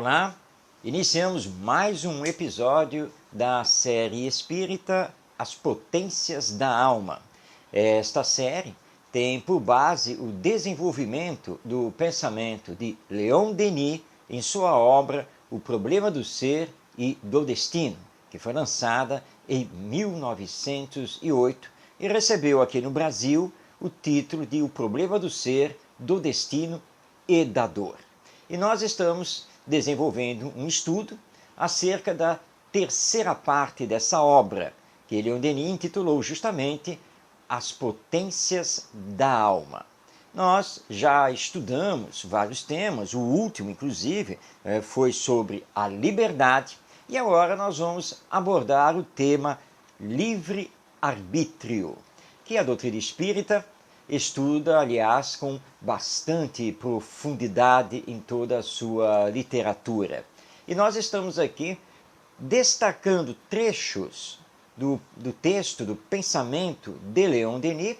Olá, iniciamos mais um episódio da série espírita As Potências da Alma. Esta série tem por base o desenvolvimento do pensamento de Leon Denis em sua obra O Problema do Ser e do Destino, que foi lançada em 1908 e recebeu aqui no Brasil o título de O Problema do Ser, do Destino e da Dor. E nós estamos desenvolvendo um estudo acerca da terceira parte dessa obra, que Leon Denis intitulou justamente As Potências da Alma. Nós já estudamos vários temas, o último, inclusive, foi sobre a liberdade, e agora nós vamos abordar o tema livre-arbítrio, que a doutrina espírita estuda, aliás, com bastante profundidade em toda a sua literatura. E nós estamos aqui destacando trechos do texto, do pensamento de Leon Denis,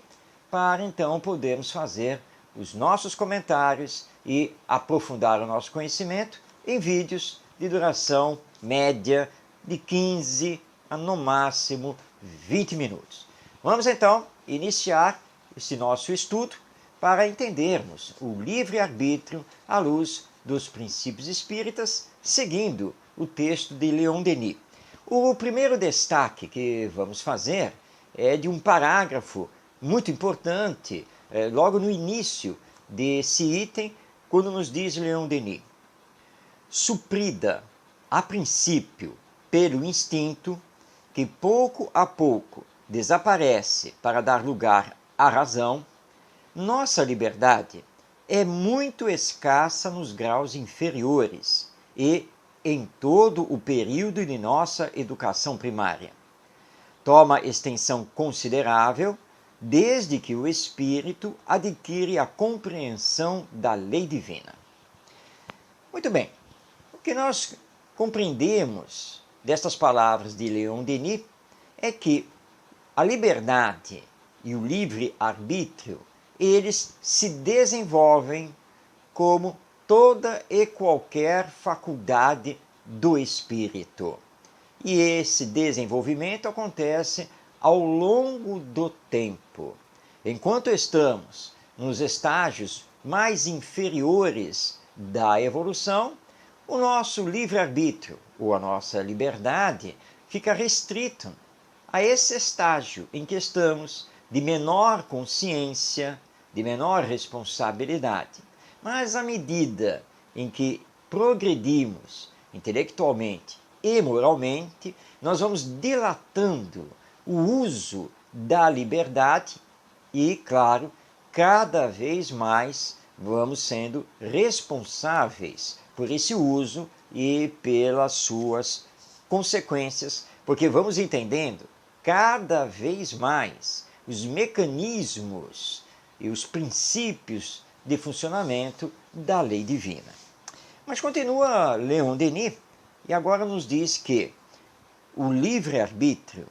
para então podermos fazer os nossos comentários e aprofundar o nosso conhecimento em vídeos de duração média de 15 a no máximo 20 minutos. Vamos então iniciar esse nosso estudo para entendermos o livre-arbítrio à luz dos princípios espíritas, seguindo o texto de Leon Denis. O primeiro destaque que vamos fazer é de um parágrafo muito importante, logo no início desse item, quando nos diz Leon Denis: suprida, a princípio, pelo instinto, que pouco a pouco desaparece para dar lugar à razão, nossa liberdade é muito escassa nos graus inferiores e em todo o período de nossa educação primária. Toma extensão considerável desde que o espírito adquire a compreensão da lei divina. Muito bem, o que nós compreendemos destas palavras de Leon Denis é que a liberdade e o livre-arbítrio, eles se desenvolvem como toda e qualquer faculdade do espírito. E esse desenvolvimento acontece ao longo do tempo. Enquanto estamos nos estágios mais inferiores da evolução, o nosso livre-arbítrio, ou a nossa liberdade, fica restrito a esse estágio em que estamos de menor consciência, de menor responsabilidade. Mas à medida em que progredimos intelectualmente e moralmente, nós vamos dilatando o uso da liberdade e, claro, cada vez mais vamos sendo responsáveis por esse uso e pelas suas consequências, porque vamos entendendo cada vez mais os mecanismos e os princípios de funcionamento da lei divina. Mas continua Leon Denis e agora nos diz que o livre-arbítrio,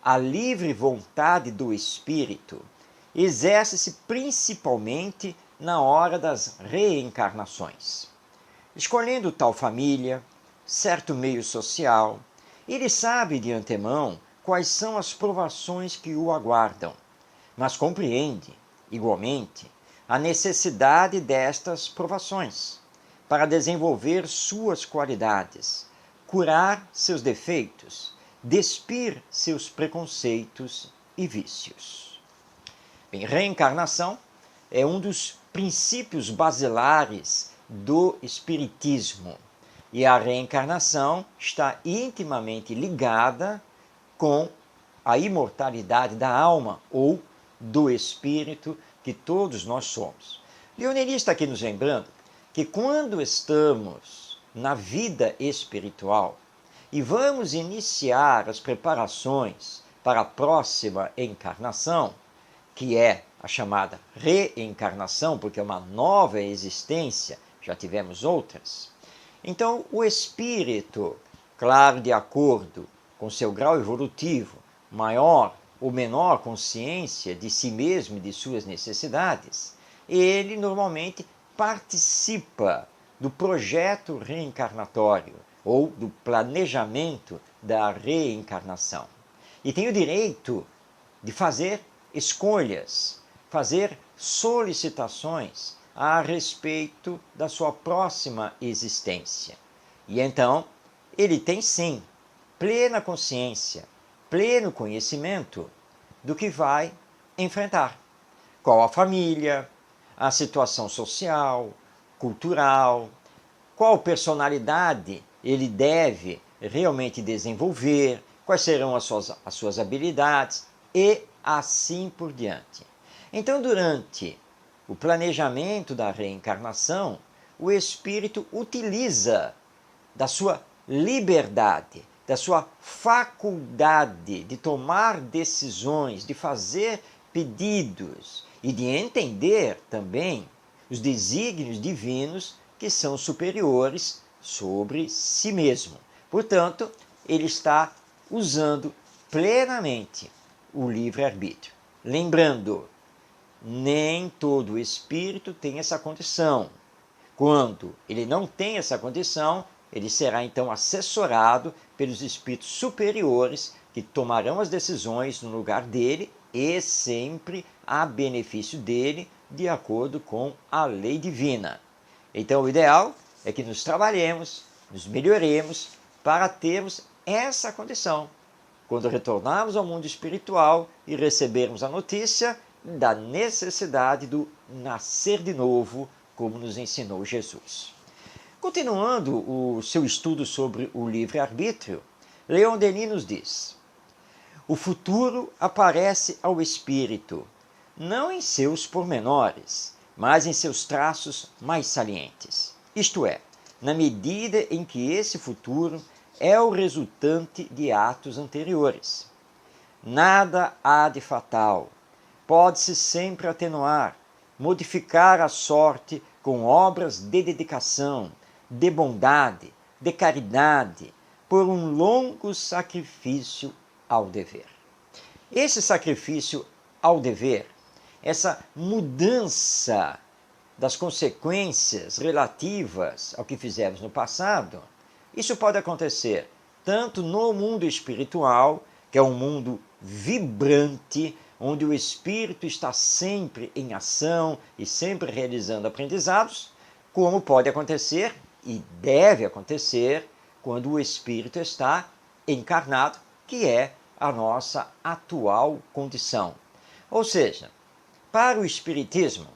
a livre vontade do espírito, exerce-se principalmente na hora das reencarnações. Escolhendo tal família, certo meio social, ele sabe de antemão quais são as provações que o aguardam, mas compreende, igualmente, a necessidade destas provações para desenvolver suas qualidades, curar seus defeitos, despir seus preconceitos e vícios. Bem, reencarnação é um dos princípios basilares do Espiritismo, e a reencarnação está intimamente ligada com a imortalidade da alma ou do espírito que todos nós somos. Leon Denis está aqui nos lembrando que quando estamos na vida espiritual e vamos iniciar as preparações para a próxima encarnação, que é a chamada reencarnação, porque é uma nova existência, já tivemos outras. Então, o espírito, claro, de acordo com seu grau evolutivo, maior ou menor consciência de si mesmo e de suas necessidades, ele normalmente participa do projeto reencarnatório ou do planejamento da reencarnação. E tem o direito de fazer escolhas, fazer solicitações a respeito da sua próxima existência. E então, ele tem sim plena consciência, pleno conhecimento do que vai enfrentar. Qual a família, a situação social, cultural, qual personalidade ele deve realmente desenvolver, quais serão as suas habilidades e assim por diante. Então, durante o planejamento da reencarnação, o espírito utiliza da sua liberdade, da sua faculdade de tomar decisões, de fazer pedidos e de entender também os desígnios divinos que são superiores sobre si mesmo. Portanto, ele está usando plenamente o livre-arbítrio. Lembrando, nem todo espírito tem essa condição. Quando ele não tem essa condição, ele será então assessorado pelos espíritos superiores que tomarão as decisões no lugar dele e sempre a benefício dele, de acordo com a lei divina. Então, o ideal é que nos trabalhemos, nos melhoremos para termos essa condição. Quando retornarmos ao mundo espiritual e recebermos a notícia da necessidade do nascer de novo, como nos ensinou Jesus. Continuando o seu estudo sobre o livre-arbítrio, Leon Denis nos diz: o futuro aparece ao espírito, não em seus pormenores, mas em seus traços mais salientes. Isto é, na medida em que esse futuro é o resultante de atos anteriores. Nada há de fatal. Pode-se sempre atenuar, modificar a sorte com obras de dedicação, de bondade, de caridade, por um longo sacrifício ao dever. Esse sacrifício ao dever, essa mudança das consequências relativas ao que fizemos no passado, isso pode acontecer tanto no mundo espiritual, que é um mundo vibrante, onde o espírito está sempre em ação e sempre realizando aprendizados, como pode acontecer e deve acontecer quando o espírito está encarnado, que é a nossa atual condição. Ou seja, para o espiritismo,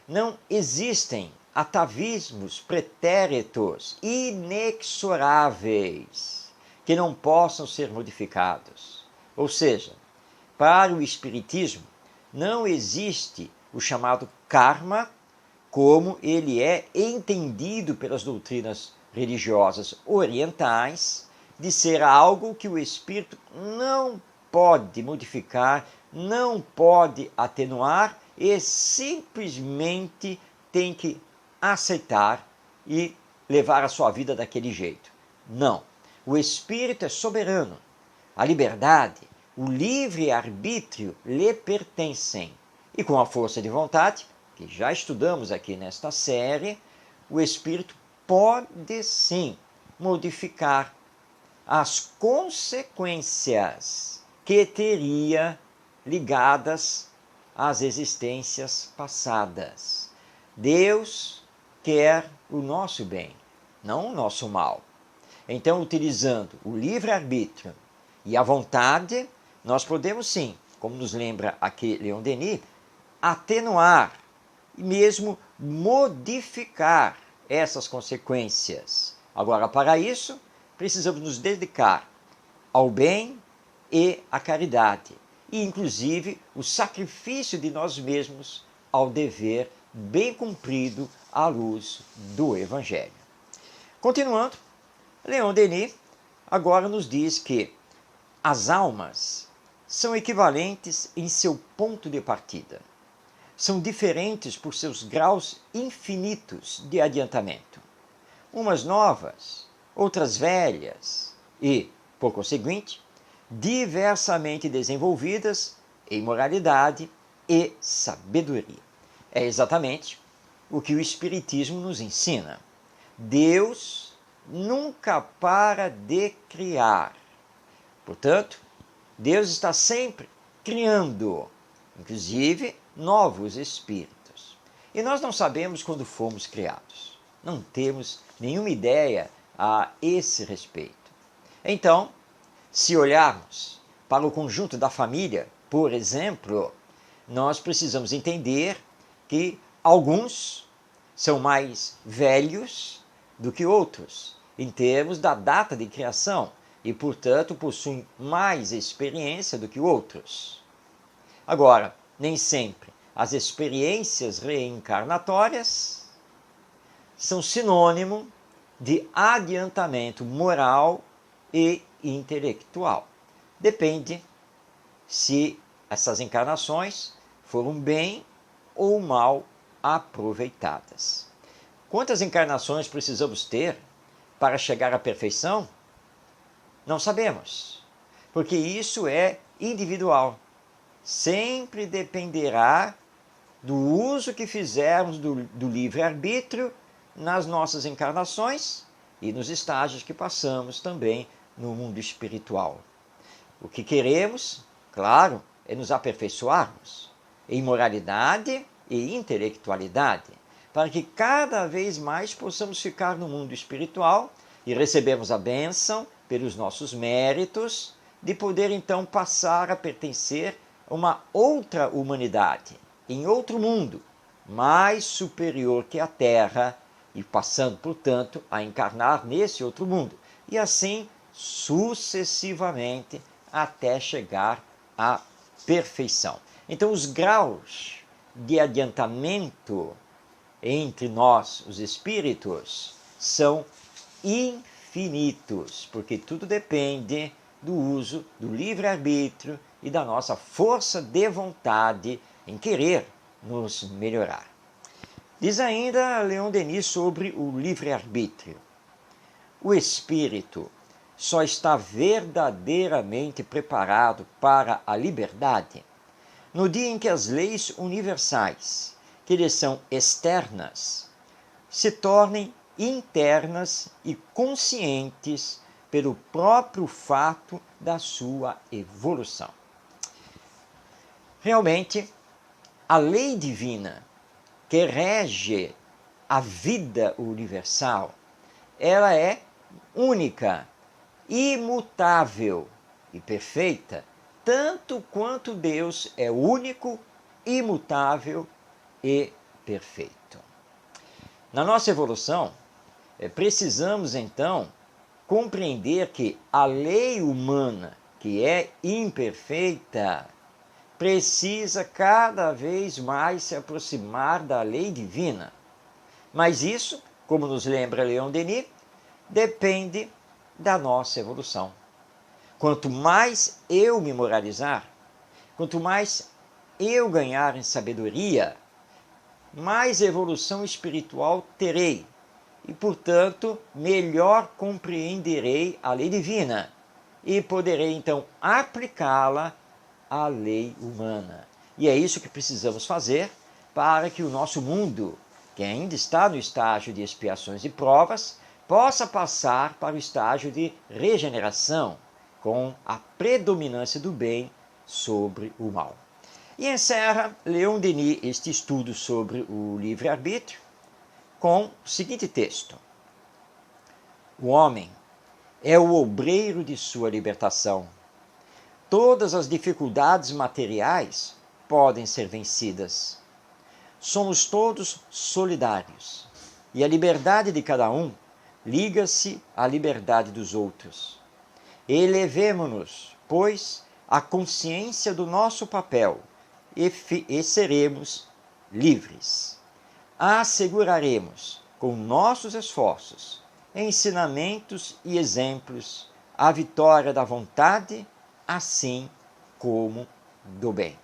não existem atavismos pretéritos inexoráveis que não possam ser modificados. Ou seja, para o espiritismo não existe o chamado karma como ele é entendido pelas doutrinas religiosas orientais, de ser algo que o espírito não pode modificar, não pode atenuar e simplesmente tem que aceitar e levar a sua vida daquele jeito. Não. O espírito é soberano. A liberdade, o livre-arbítrio lhe pertencem. E com a força de vontade, que já estudamos aqui nesta série, o espírito pode sim modificar as consequências que teria ligadas às existências passadas. Deus quer o nosso bem, não o nosso mal. Então, utilizando o livre-arbítrio e a vontade, nós podemos sim, como nos lembra aqui Leon Denis, atenuar e mesmo modificar essas consequências. Agora, para isso, precisamos nos dedicar ao bem e à caridade, e inclusive o sacrifício de nós mesmos ao dever bem cumprido à luz do Evangelho. Continuando, Leon Denis agora nos diz que as almas são equivalentes em seu ponto de partida. São diferentes por seus graus infinitos de adiantamento. Umas novas, outras velhas e, por conseguinte, diversamente desenvolvidas em moralidade e sabedoria. É exatamente o que o Espiritismo nos ensina. Deus nunca para de criar. Portanto, Deus está sempre criando, inclusive novos espíritos. E nós não sabemos quando fomos criados. Não temos nenhuma ideia a esse respeito. Então, se olharmos para o conjunto da família, por exemplo, nós precisamos entender que alguns são mais velhos do que outros, em termos da data de criação, e, portanto, possuem mais experiência do que outros. Agora, nem sempre as experiências reencarnatórias são sinônimo de adiantamento moral e intelectual. Depende se essas encarnações foram bem ou mal aproveitadas. Quantas encarnações precisamos ter para chegar à perfeição? Não sabemos, porque isso é individual. Sempre dependerá do uso que fizermos do livre-arbítrio nas nossas encarnações e nos estágios que passamos também no mundo espiritual. O que queremos, claro, é nos aperfeiçoarmos em moralidade e intelectualidade, para que cada vez mais possamos ficar no mundo espiritual e recebemos a bênção pelos nossos méritos de poder então passar a pertencer a uma outra humanidade, em outro mundo, mais superior que a Terra, e passando, portanto, a encarnar nesse outro mundo, e assim sucessivamente até chegar à perfeição. Então, os graus de adiantamento entre nós, os espíritos, são infinitos, porque tudo depende do uso do livre-arbítrio e da nossa força de vontade em querer nos melhorar. Diz ainda Leon Denis sobre o livre-arbítrio. O espírito só está verdadeiramente preparado para a liberdade no dia em que as leis universais, que lhe são externas, se tornem internas e conscientes pelo próprio fato da sua evolução. Realmente, a lei divina que rege a vida universal, ela é única, imutável e perfeita, tanto quanto Deus é único, imutável e perfeito. Na nossa evolução, precisamos então compreender que a lei humana, que é imperfeita, precisa cada vez mais se aproximar da lei divina. Mas isso, como nos lembra Leon Denis, depende da nossa evolução. Quanto mais eu me moralizar, quanto mais eu ganhar em sabedoria, mais evolução espiritual terei e, portanto, melhor compreenderei a lei divina e poderei então aplicá-la à lei humana. E é isso que precisamos fazer para que o nosso mundo, que ainda está no estágio de expiações e provas, possa passar para o estágio de regeneração, com a predominância do bem sobre o mal. E encerra Leon Denis este estudo sobre o livre-arbítrio com o seguinte texto: o homem é o obreiro de sua libertação. Todas as dificuldades materiais podem ser vencidas. Somos todos solidários e a liberdade de cada um liga-se à liberdade dos outros. Elevemo-nos, pois, à consciência do nosso papel e seremos livres. Asseguraremos, com nossos esforços, ensinamentos e exemplos, a vitória da vontade, assim como do bem.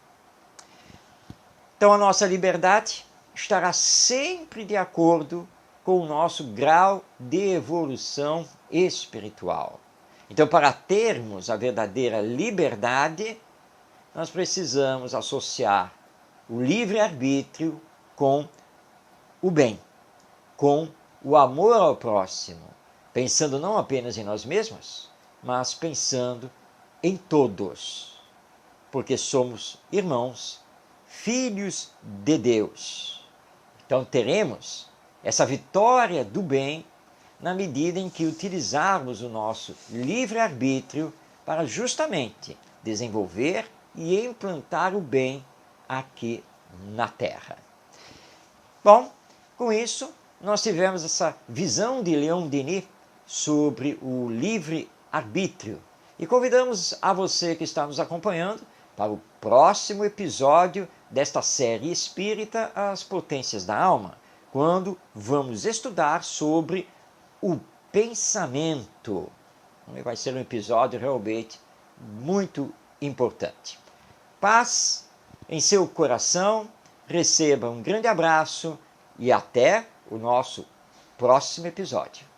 Então, a nossa liberdade estará sempre de acordo com o nosso grau de evolução espiritual. Então, para termos a verdadeira liberdade, nós precisamos associar o livre-arbítrio com o bem, com o amor ao próximo, pensando não apenas em nós mesmos, mas pensando em todos, porque somos irmãos, filhos de Deus. Então teremos essa vitória do bem na medida em que utilizarmos o nosso livre-arbítrio para justamente desenvolver e implantar o bem aqui na Terra. Bom, com isso, nós tivemos essa visão de Leon Denis sobre o livre-arbítrio e convidamos a você que está nos acompanhando para o próximo episódio desta série espírita As Potências da Alma, quando vamos estudar sobre o pensamento. Vai ser um episódio realmente muito importante. Paz em seu coração, receba um grande abraço e até o nosso próximo episódio.